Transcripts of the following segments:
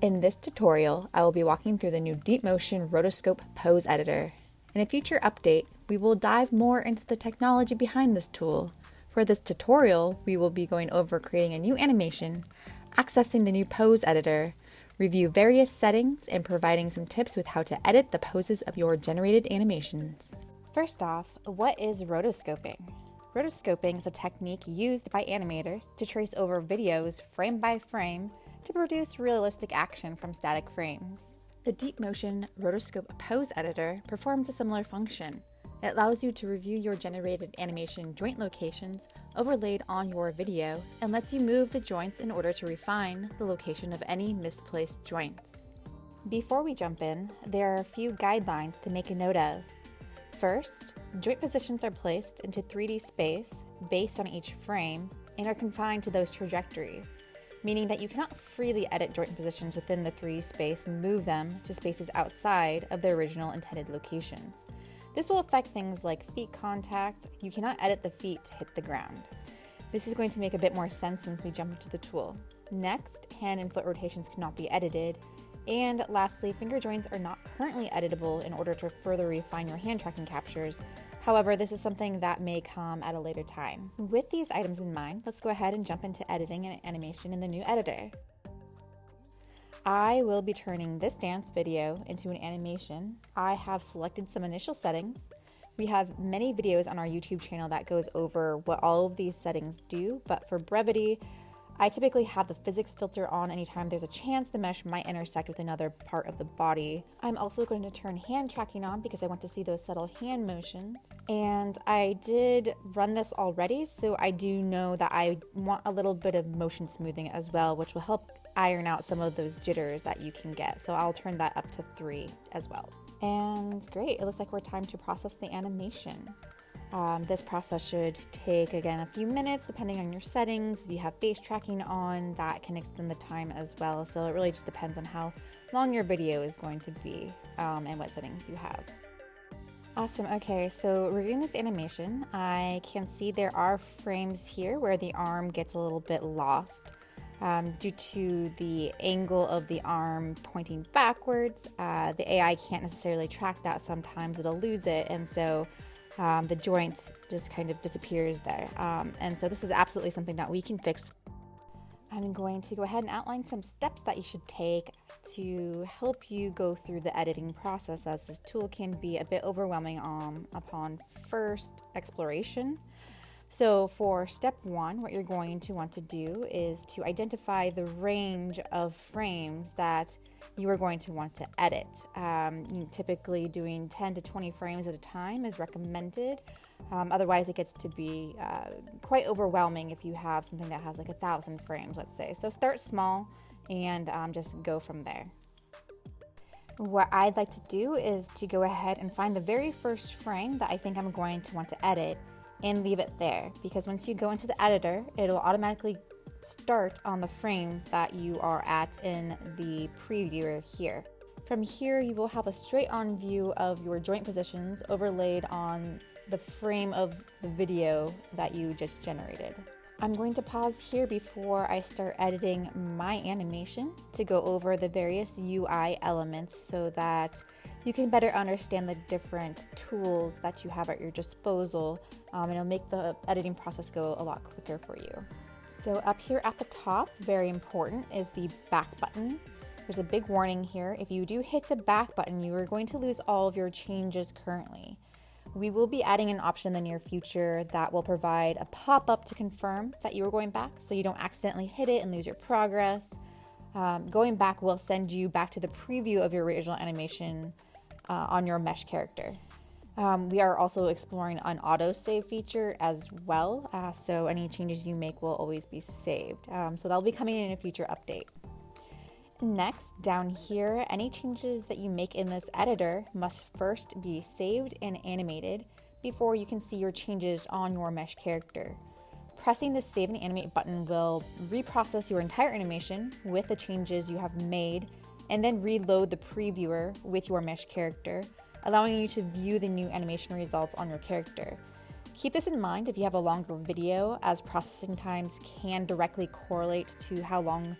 In this tutorial, I will be walking through the new DeepMotion Rotoscope pose editor. In a future update, we will dive more into the technology behind this tool. For this tutorial, we will be going over creating a new animation, accessing the new pose editor, review various settings, and providing some tips with how to edit the poses of your generated animations. First off, what is rotoscoping? Rotoscoping is a technique used by animators to trace over videos frame by frame to produce realistic action from static frames. The DeepMotion Rotoscope Pose Editor performs a similar function. It allows you to review your generated animation joint locations overlaid on your video and lets you move the joints in order to refine the location of any misplaced joints. Before we jump in, there are a few guidelines to make a note of. First, joint positions are placed into 3D space based on each frame and are confined to those trajectories, meaning that you cannot freely edit joint positions within the 3D space and move them to spaces outside of their original intended locations. This will affect things like feet contact. You cannot edit the feet to hit the ground. This is going to make a bit more sense once we jump into the tool. Next, hand and foot rotations cannot be edited. And lastly, finger joints are not currently editable in order to further refine your hand tracking captures. However, this is something that may come at a later time. With these items in mind, let's go ahead and jump into editing an animation in the new editor. I will be turning this dance video into an animation. I have selected some initial settings. We have many videos on our YouTube channel that goes over what all of these settings do, but for brevity, I typically have the physics filter on anytime there's a chance the mesh might intersect with another part of the body. I'm also going to turn hand tracking on because I want to see those subtle hand motions. And I did run this already, so I do know that I want a little bit of motion smoothing as well, which will help iron out some of those jitters that you can get. So I'll turn that up to 3 as well. And great, it looks like we're time to process the animation. This process should take, again, a few minutes depending on your settings. If you have face tracking on, that can extend the time as well. So it really just depends on how long your video is going to be and what settings you have. Awesome. Okay, so reviewing this animation, I can see there are frames here where the arm gets a little bit lost. Due to the angle of the arm pointing backwards, the AI can't necessarily track that. Sometimes it'll lose it, and so the joint just kind of disappears there. And so this is absolutely something that we can fix. I'm going to go ahead and outline some steps that you should take to help you go through the editing process, as this tool can be a bit overwhelming upon first exploration. So for step 1, what you're going to want to do is to identify the range of frames that you are going to want to edit. Typically doing 10 to 20 frames at a time is recommended. Otherwise it gets to be quite overwhelming if you have something that has like 1,000 frames, let's say. So start small and just go from there. What I'd like to do is to go ahead and find the very first frame that I think I'm going to want to edit and leave it there, because once you go into the editor, it'll automatically start on the frame that you are at in the previewer here. From here, you will have a straight-on view of your joint positions overlaid on the frame of the video that you just generated. I'm going to pause here before I start editing my animation to go over the various UI elements so that you can better understand the different tools that you have at your disposal, and it'll make the editing process go a lot quicker for you. So up here at the top, very important, is the back button. There's a big warning here. If you do hit the back button, you are going to lose all of your changes currently. We will be adding an option in the near future that will provide a pop-up to confirm that you are going back, so you don't accidentally hit it and lose your progress. Going back will send you back to the preview of your original animation on your mesh character. We are also exploring an autosave feature as well, so any changes you make will always be saved. So that'll be coming in a future update. Next, down here, any changes that you make in this editor must first be saved and animated before you can see your changes on your mesh character. Pressing the Save and Animate button will reprocess your entire animation with the changes you have made, and then reload the previewer with your mesh character, allowing you to view the new animation results on your character. Keep this in mind if you have a longer video, as processing times can directly correlate to how long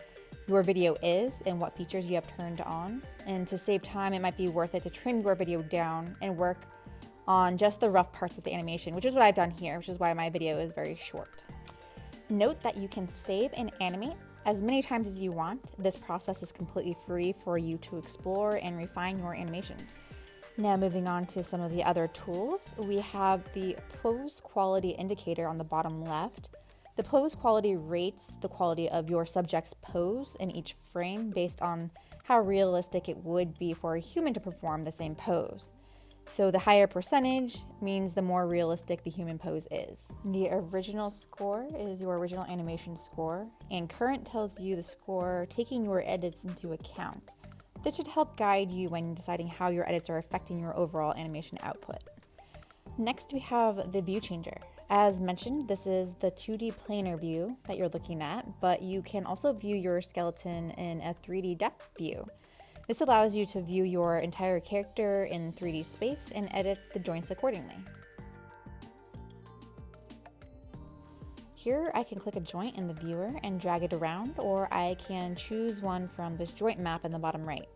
your video is and what features you have turned on. And to save time, it might be worth it to trim your video down and work on just the rough parts of the animation, which is what I've done here, which is why my video is very short. Note that you can save and animate as many times as you want. This process is completely free for you to explore and refine your animations. Now moving on to some of the other tools, we have the pose quality indicator on the bottom left. The pose quality rates the quality of your subject's pose in each frame based on how realistic it would be for a human to perform the same pose. So the higher percentage means the more realistic the human pose is. The original score is your original animation score, and current tells you the score taking your edits into account. This should help guide you when deciding how your edits are affecting your overall animation output. Next, we have the view changer. As mentioned, this is the 2D planar view that you're looking at, but you can also view your skeleton in a 3D depth view. This allows you to view your entire character in 3D space and edit the joints accordingly. Here I can click a joint in the viewer and drag it around, or I can choose one from this joint map in the bottom right.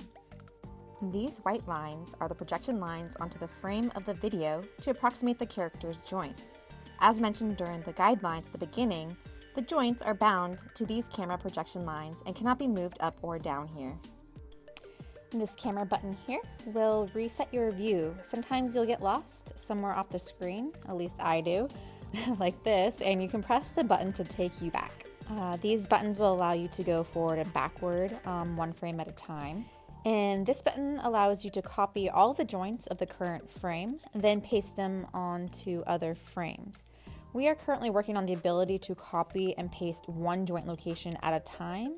These white lines are the projection lines onto the frame of the video to approximate the character's joints. As mentioned during the guidelines at the beginning, the joints are bound to these camera projection lines and cannot be moved up or down here. This camera button here will reset your view. Sometimes you'll get lost somewhere off the screen, at least I do, like this, and you can press the button to take you back. These buttons will allow you to go forward and backward, one frame at a time. And this button allows you to copy all the joints of the current frame, then paste them onto other frames. We are currently working on the ability to copy and paste one joint location at a time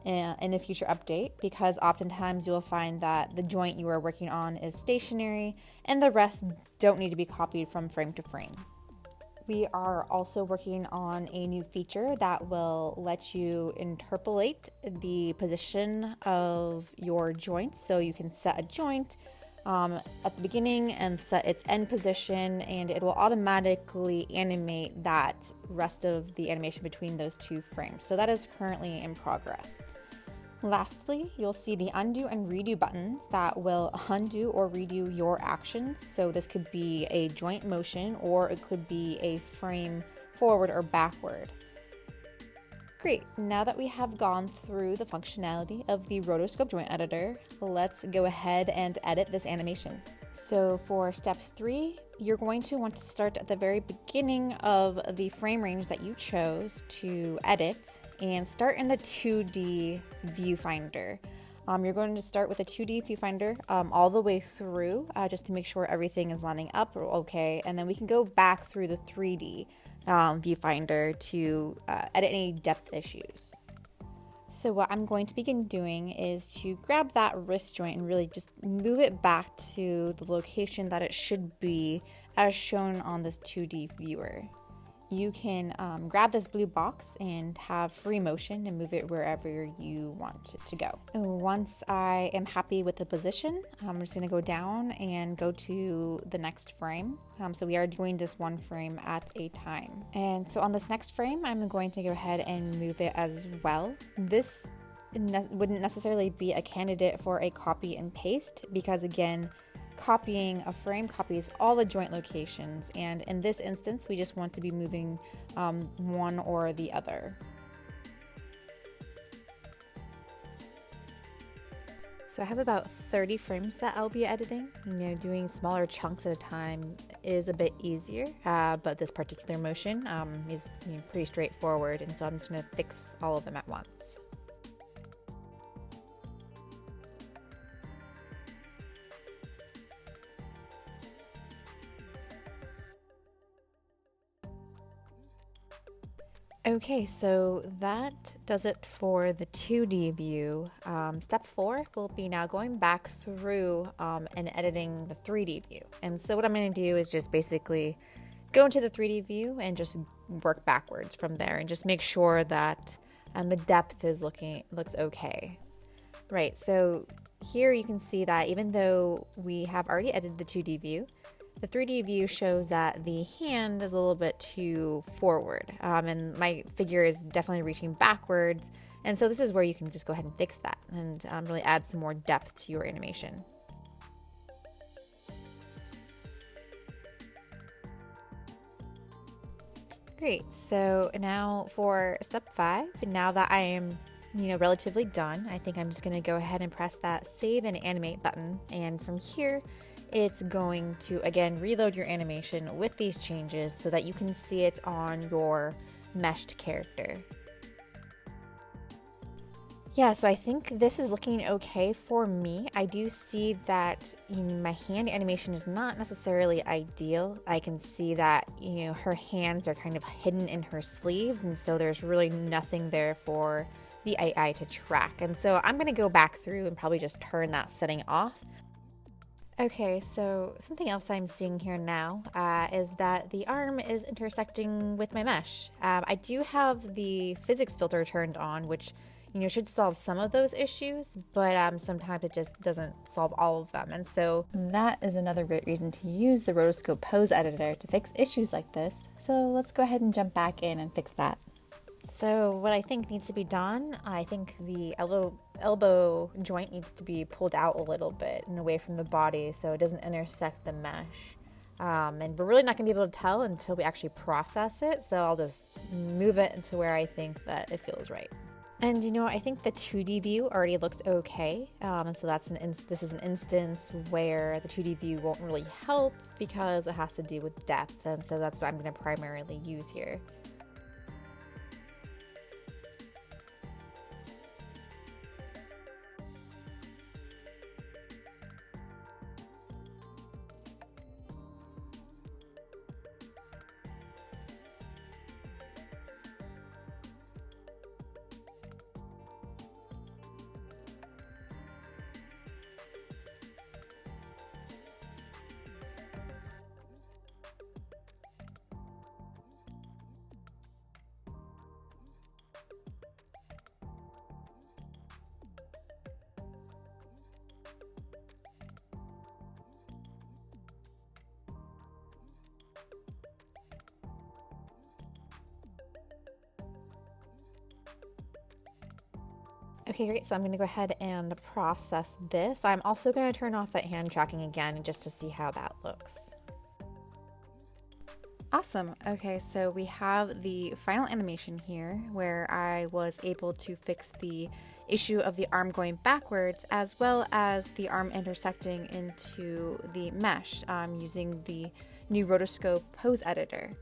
in a future update, because oftentimes you will find that the joint you are working on is stationary and the rest don't need to be copied from frame to frame. We are also working on a new feature that will let you interpolate the position of your joints. So you can set a joint at the beginning and set its end position, and it will automatically animate that rest of the animation between those two frames. So that is currently in progress. Lastly, you'll see the undo and redo buttons that will undo or redo your actions. So this could be a joint motion, or it could be a frame forward or backward. Great, now that we have gone through the functionality of the Rotoscope joint editor, let's go ahead and edit this animation. So for step 3, you're going to want to start at the very beginning of the frame range that you chose to edit and start in the 2D viewfinder. You're going to start with a 2D viewfinder all the way through just to make sure everything is lining up okay, and then we can go back through the 3D viewfinder to edit any depth issues. So what I'm going to begin doing is to grab that wrist joint and really just move it back to the location that it should be as shown on this 2D viewer. You can grab this blue box and have free motion and move it wherever you want it to go. Once I am happy with the position, I'm just going to go down and go to the next frame. So we are doing this one frame at a time. And so on this next frame, I'm going to go ahead and move it as well. This wouldn't necessarily be a candidate for a copy and paste because, again, copying a frame copies all the joint locations, and in this instance we just want to be moving one or the other. So I have about 30 frames that I'll be editing. Doing smaller chunks at a time is a bit easier, but this particular motion is pretty straightforward, and so I'm just going to fix all of them at once. Okay, so that does it for the 2D view. Step 4 will be now going back through and editing the 3D view. And so what I'm going to do is just basically go into the 3D view and just work backwards from there and just make sure that the depth looks okay. Right, so here you can see that even though we have already edited the 2D view, The 3D view shows that the hand is a little bit too forward, and my figure is definitely reaching backwards. And so this is where you can just go ahead and fix that and really add some more depth to your animation. Great, so now for step 5, now that I am relatively done, I think I'm just going to go ahead and press that save and animate button. And from here, it's going to again reload your animation with these changes so that you can see it on your meshed character. Yeah, so I think this is looking okay for me. I do see that my hand animation is not necessarily ideal. I can see that her hands are kind of hidden in her sleeves, and so there's really nothing there for the AI to track. And so I'm going to go back through and probably just turn that setting off. Okay, so something else I'm seeing here now is that the arm is intersecting with my mesh. I do have the physics filter turned on, which should solve some of those issues, but sometimes it just doesn't solve all of them. And so that is another great reason to use the Rotoscope pose editor to fix issues like this. So let's go ahead and jump back in and fix that. So what I think needs to be done, I think the elbow joint needs to be pulled out a little bit and away from the body so it doesn't intersect the mesh. And we're really not going to be able to tell until we actually process it, so I'll just move it into where I think that it feels right. And I think the 2D view already looks okay, and so this is an instance where the 2D view won't really help because it has to do with depth, and so that's what I'm going to primarily use here. Okay, great. So I'm going to go ahead and process this. I'm also going to turn off that hand tracking again just to see how that looks. Awesome. Okay, so we have the final animation here where I was able to fix the issue of the arm going backwards as well as the arm intersecting into the mesh using the new Rotoscope pose editor.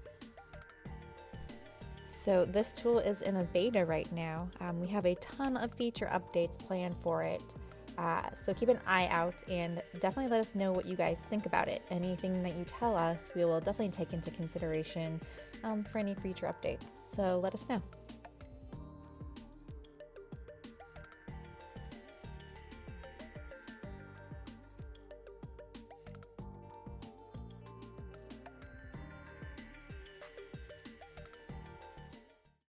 So this tool is in a beta right now. We have a ton of feature updates planned for it. So keep an eye out and definitely let us know what you guys think about it. Anything that you tell us, we will definitely take into consideration for any future updates. So let us know.